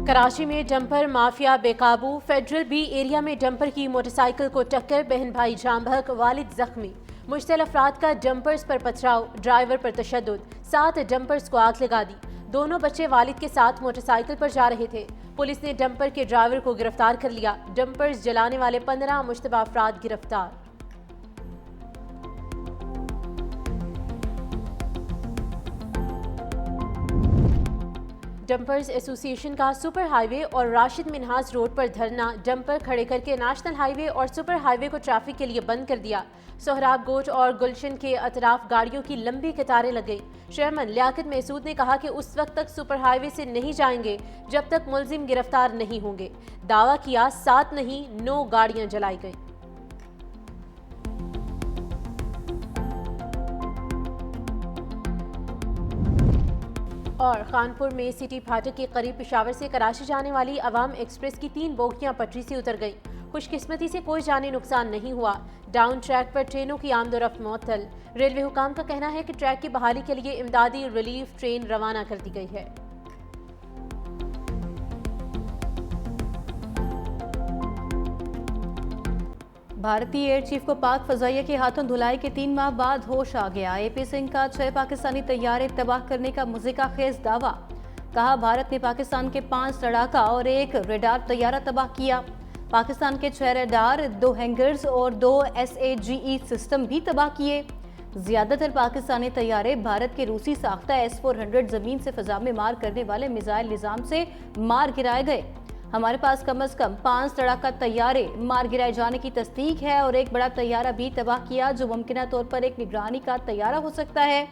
کراچی میں dumper mafia بے قابو، فیڈرل بی ایریا میں ڈمپر کی موٹر سائیکل کو ٹکر، بہن بھائی جاں بحق، والد زخمی۔ مشتعل افراد کا ڈمپرز پر پتھراؤ، ڈرائیور پر تشدد، 7 ڈمپرز کو آگ لگا دی۔ دونوں بچے والد کے ساتھ موٹر سائیکل پر جا رہے تھے۔ پولیس نے ڈمپر کے ڈرائیور کو گرفتار کر لیا۔ ڈمپرز جلانے والے 15 مشتبہ افراد گرفتار۔ ڈمپرز ایسوسی ایشن کا سپر ہائی وے اور راشد منہاز روڈ پر دھرنا، ڈمپر کھڑے کر کے نیشنل ہائی وے اور سپر ہائی وے کو ٹریفک کے لیے بند کر دیا۔ سہراب گوٹ اور گلشن کے اطراف گاڑیوں کی لمبی قطاریں لگ گئیں۔ چیئرمین لیاقت محسود نے کہا کہ اس وقت تک سپر ہائی وے سے نہیں جائیں گے جب تک ملزم گرفتار نہیں ہوں گے۔ دعویٰ کیا 7 نہیں 9 گاڑیاں جلائی گئیں۔ اور خانپور میں سٹی پھاٹک کے قریب پشاور سے کراچی جانے والی عوام ایکسپریس کی 3 بوگیاں پٹری سے اتر گئیں۔ خوش قسمتی سے کوئی جانی نقصان نہیں ہوا۔ ڈاؤن ٹریک پر ٹرینوں کی آمد و رفت معطل۔ ریلوے حکام کا کہنا ہے کہ ٹریک کی بحالی کے لیے امدادی ریلیف ٹرین روانہ کر دی گئی ہے۔ بھارتی ایئر چیف کو پاک فضائیہ کے ہاتھوں دھلائی کے 3 ماہ بعد ہوش آ گیا۔ اے پی سنگھ کا 6 پاکستانی طیارے تباہ کرنے کا مضحکہ خیز دعویٰ۔ کہا بھارت نے پاکستان کے 5 لڑاکا اور 1 ریڈار طیارہ تباہ کیا۔ پاکستان کے 6 ریڈار، 2 ہینگرز اور 2 SAGE سسٹم بھی تباہ کیے۔ زیادہ تر پاکستانی طیارے بھارت کے روسی ساختہ S-400 زمین سے فضا میں مار کرنے والے میزائل نظام سے مار گرائے گئے۔ ہمارے پاس کم از کم 5 لڑاکا طیارے مار گرائے جانے کی تصدیق ہے اور 1 بڑا طیارہ بھی تباہ کیا جو ممکنہ طور پر ایک نگرانی کا طیارہ ہو سکتا ہے۔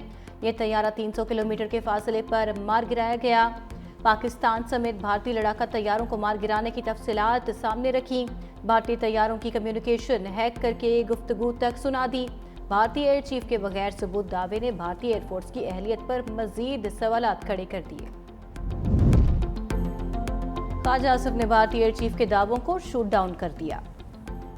یہ طیارہ 300 کلومیٹر کے فاصلے پر مار گرایا گیا۔ پاکستان سمیت بھارتی لڑاکا طیاروں کو مار گرانے کی تفصیلات سامنے رکھی۔ بھارتی طیاروں کی کمیونیکیشن ہیک کر کے گفتگو تک سنا دی۔ بھارتی ایئر چیف کے بغیر ثبوت دعوے نے بھارتی ایئر فورس کی اہلیت پر مزید سوالات کھڑے کر دیے۔ خواجہ آصف نے بھارتی ایئر چیف کے دعووں کو شوٹ ڈاؤن کر دیا۔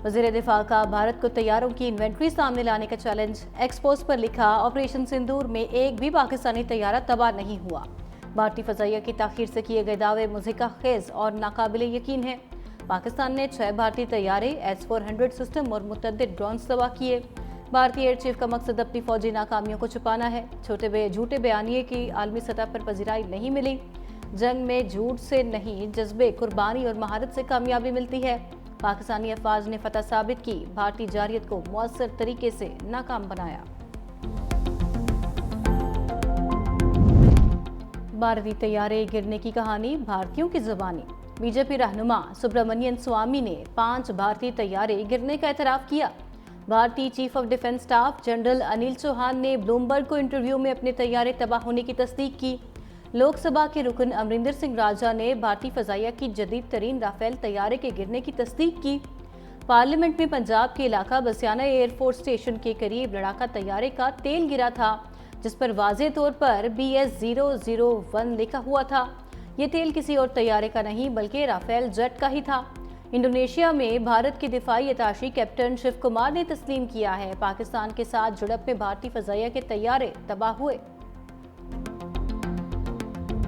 وزیر دفاع کا بھارت کو طیاروں کی انوینٹری سامنے لانے کا چیلنج۔ ایکسپوز پر لکھا آپریشن سندور میں ایک بھی پاکستانی طیارہ تباہ نہیں ہوا۔ بھارتی فضائیہ کی تاخیر سے کیے گئے دعوے مضحکہ خیز اور ناقابل یقین ہیں۔ پاکستان نے 6 بھارتی طیارے، S-400 سسٹم اور متعدد ڈرونز تباہ کیے۔ بھارتی ایئر چیف کا مقصد اپنی فوجی ناکامیوں کو چھپانا ہے۔ جھوٹے بیانیے کی عالمی سطح پر پذیرائی نہیں ملی۔ جنگ میں جھوٹ سے نہیں، جذبے، قربانی اور مہارت سے کامیابی ملتی ہے۔ پاکستانی افواج نے فتح ثابت کی، بھارتی جارحیت کو مؤثر طریقے سے ناکام بنایا۔ بھارتی طیارے گرنے کی کہانی بھارتیوں کی زبانی۔ بی جے پی رہنما سبرامنین سوامی نے 5 بھارتی طیارے گرنے کا اعتراف کیا۔ بھارتی chief of defence staff general Anil Chauhan نے بلومبرگ کو انٹرویو میں اپنے طیارے تباہ ہونے کی تصدیق کی۔ لوک سبھا کے رکن امریندر سنگھ راجہ نے بھارتی فضائیہ کی جدید ترین رافیل طیارے کے گرنے کی تصدیق کی۔ پارلیمنٹ میں پنجاب کے علاقہ بسیانہ ایئر فورس اسٹیشن کے قریب لڑاکا طیارے کا تیل گرا تھا جس پر واضح طور پر BS-001 لکھا ہوا تھا۔ یہ تیل کسی اور طیارے کا نہیں بلکہ رافیل جیٹ کا ہی تھا۔ انڈونیشیا میں بھارت کے دفاعی اتاشی کیپٹن شیو کمار نے تسلیم کیا ہے پاکستان کے ساتھ جھڑپ میں بھارتی فضائیہ کے طیارے تباہ ہوئے۔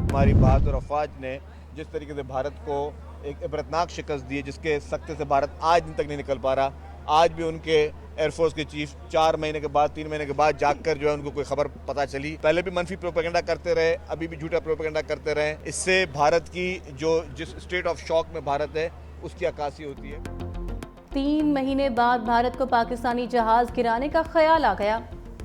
ہماری بہادر افواج نے جس طریقے سے بھارت کو ایک عبرتناک شکست دی ہے جس کے سکتے سے بھارت آج دن تک نہیں نکل پا رہا۔ آج بھی ان کے ایئر فورس کے چیف 4 مہینے کے بعد 3 مہینے کے بعد جاگ کر جو ہے ان کو کوئی خبر پتہ چلی۔ پہلے بھی منفی پروپیگنڈا کرتے رہے، ابھی بھی جھوٹا پروپیگنڈا کرتے رہے۔ اس سے بھارت کی جس اسٹیٹ آف شاک میں بھارت ہے اس کی عکاسی ہوتی ہے۔ 3 مہینے بعد بھارت کو پاکستانی جہاز گرانے کا خیال آ گیا۔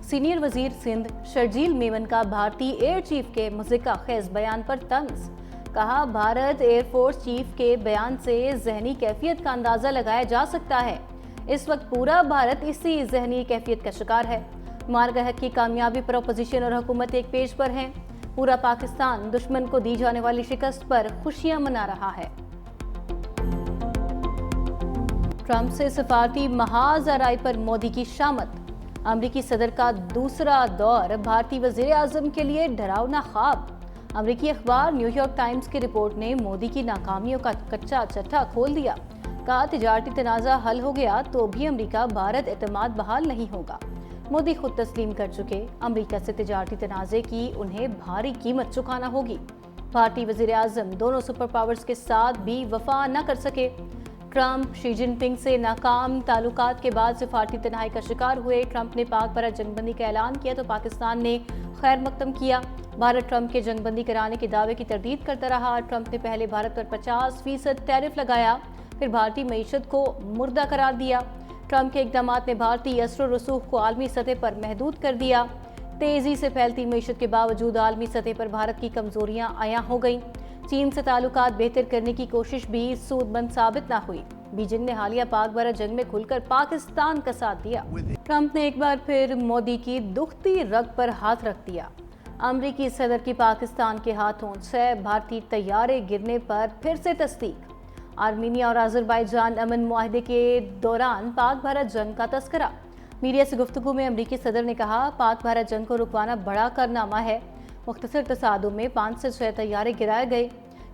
سینئر وزیر سندھ شرجیل میمن کا بھارتی ایئر چیف کے مضحکہ خیز بیان پر طنز۔ کہا بھارت ایئر فورس چیف کے بیان سے ذہنی کیفیت کا اندازہ لگایا جا سکتا ہے۔ اس وقت پورا بھارت اسی ذہنی کیفیت کا شکار ہے۔ مارگہت کی کامیابی پر اپوزیشن اور حکومت ایک پیج پر ہیں۔ پورا پاکستان دشمن کو دی جانے والی شکست پر خوشیاں منا رہا ہے۔ ٹرمپ سے سفارتی محاذ آرائی پر مودی کی شامت۔ امریکی صدر کا دوسرا دور بھارتی وزیر اعظم کے لیے ڈراؤنا خواب۔ امریکی اخبار نیو یارک ٹائمز کی رپورٹ نے مودی کی ناکامیوں کا کچا چٹھا کھول دیا۔ کہا تجارتی تنازع حل ہو گیا تو بھی امریکہ بھارت اعتماد بحال نہیں ہوگا۔ مودی خود تسلیم کر چکے، امریکہ سے تجارتی تنازع کی انہیں بھاری قیمت چکانا ہوگی۔ بھارتی وزیر اعظم دونوں سپر پاورز کے ساتھ بھی وفا نہ کر سکے۔ ٹرمپ شی جن پنگ سے ناکام تعلقات کے بعد سفارتی تنہائی کا شکار ہوئے۔ ٹرمپ نے پاک پر جنگ بندی کا اعلان کیا تو پاکستان نے خیر مقدم کیا۔ بھارت ٹرمپ کے جنگ بندی کرانے کے دعوے کی تردید کرتا رہا۔ ٹرمپ نے پہلے بھارت پر 50% ٹیرف لگایا، پھر بھارتی معیشت کو مردہ قرار دیا۔ ٹرمپ کے اقدامات نے بھارتی اثر و رسوخ کو عالمی سطح پر محدود کر دیا۔ تیزی سے پھیلتی معیشت کے باوجود عالمی سطح پر بھارت کی کمزوریاں عیاں ہو گئیں۔ چین سے تعلقات بہتر کرنے کی کوشش بھی سود مند ثابت نہ ہوئی۔ بیجنگ نے حالیہ پاک بھارت جنگ میں کھل کر پاکستان کا ساتھ دیا۔ ٹرمپ نے ایک بار پھر مودی کی دکھتی رگ پر ہاتھ رکھ دیا۔ امریکی صدر کی پاکستان کے ہاتھوں 6 بھارتی طیارے گرنے پر پھر سے تصدیق۔ آرمینیا اور آذربائیجان امن معاہدے کے دوران پاک بھارت جنگ کا تذکرہ۔ میڈیا سے گفتگو میں امریکی صدر نے کہا، پاک بھارت جنگ کو رکوانا بڑا کارنامہ ہے۔ مختصر تصادم میں 5 سے 6 طیارے گرائے گئے۔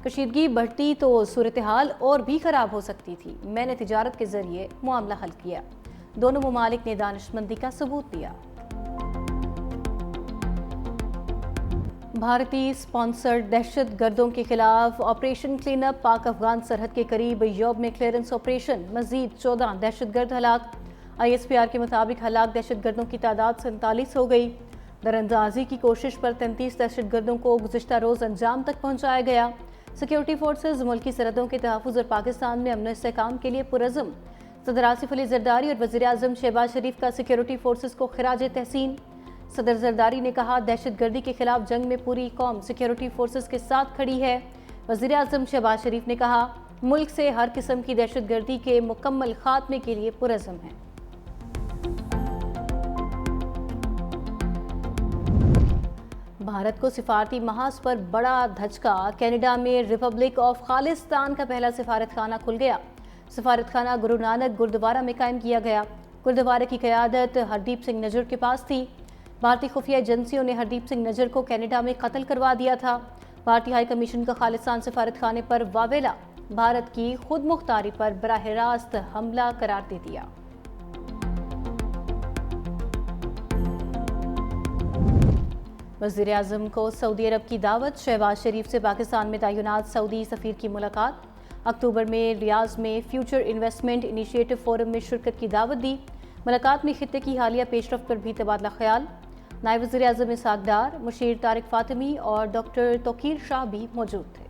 کشیدگی بڑھتی تو صورتحال اور بھی خراب ہو سکتی تھی۔ میں نے تجارت کے ذریعے معاملہ حل کیا۔ دونوں ممالک نے دانشمندی کا ثبوت دیا۔ بھارتی سپانسرڈ دہشت گردوں کے خلاف operation clean up. Pak Afghan سرحد کے قریب یوب میں کلیئرنس آپریشن، مزید 14 دہشت گرد ہلاک۔ ISPR کے مطابق ہلاک دہشت گردوں کی تعداد 47 ہو گئی۔ دراندازی کی کوشش پر 33 دہشت گردوں کو گزشتہ روز انجام تک پہنچایا گیا۔ سیکیورٹی فورسز ملکی سرحدوں کے تحفظ اور پاکستان میں امن و استحکام کے لیے پرعزم۔ صدر آصف علی زرداری اور وزیر اعظم شہباز شریف کا سیکیورٹی فورسز کو خراج تحسین۔ صدر زرداری نے کہا، دہشت گردی کے خلاف جنگ میں پوری قوم سیکیورٹی فورسز کے ساتھ کھڑی ہے۔ وزیر اعظم شہباز شریف نے کہا، ملک سے ہر قسم کی دہشت گردی کے مکمل خاتمے کے لیے پرعزم ہیں۔ بھارت کو سفارتی محاذ پر بڑا دھچکا۔ کینیڈا میں ریپبلک آف خالصتان کا پہلا سفارت خانہ کھل گیا۔ سفارت خانہ گرو نانک گردوارہ میں قائم کیا گیا۔ گردوارے کی قیادت ہردیپ سنگھ نجر کے پاس تھی۔ بھارتی خفیہ ایجنسیوں نے ہردیپ سنگھ نجر کو کینیڈا میں قتل کروا دیا تھا۔ بھارتی ہائی کمیشن کا خالصتان سفارت خانے پر واویلا بھارت کی خود مختاری پر براہ راست حملہ قرار دے دیا۔ وزیر اعظم کو سعودی عرب کی دعوت۔ شہباز شریف سے پاکستان میں تعینات سعودی سفیر کی ملاقات۔ اکتوبر میں ریاض میں فیوچر انویسٹمنٹ انیشیٹو فورم میں شرکت کی دعوت دی۔ ملاقات میں خطے کی حالیہ پیش رفت پر بھی تبادلہ خیال۔ نائب وزیر اعظم اسحاق ڈار، مشیر طارق فاطمی اور ڈاکٹر توقیر شاہ بھی موجود تھے۔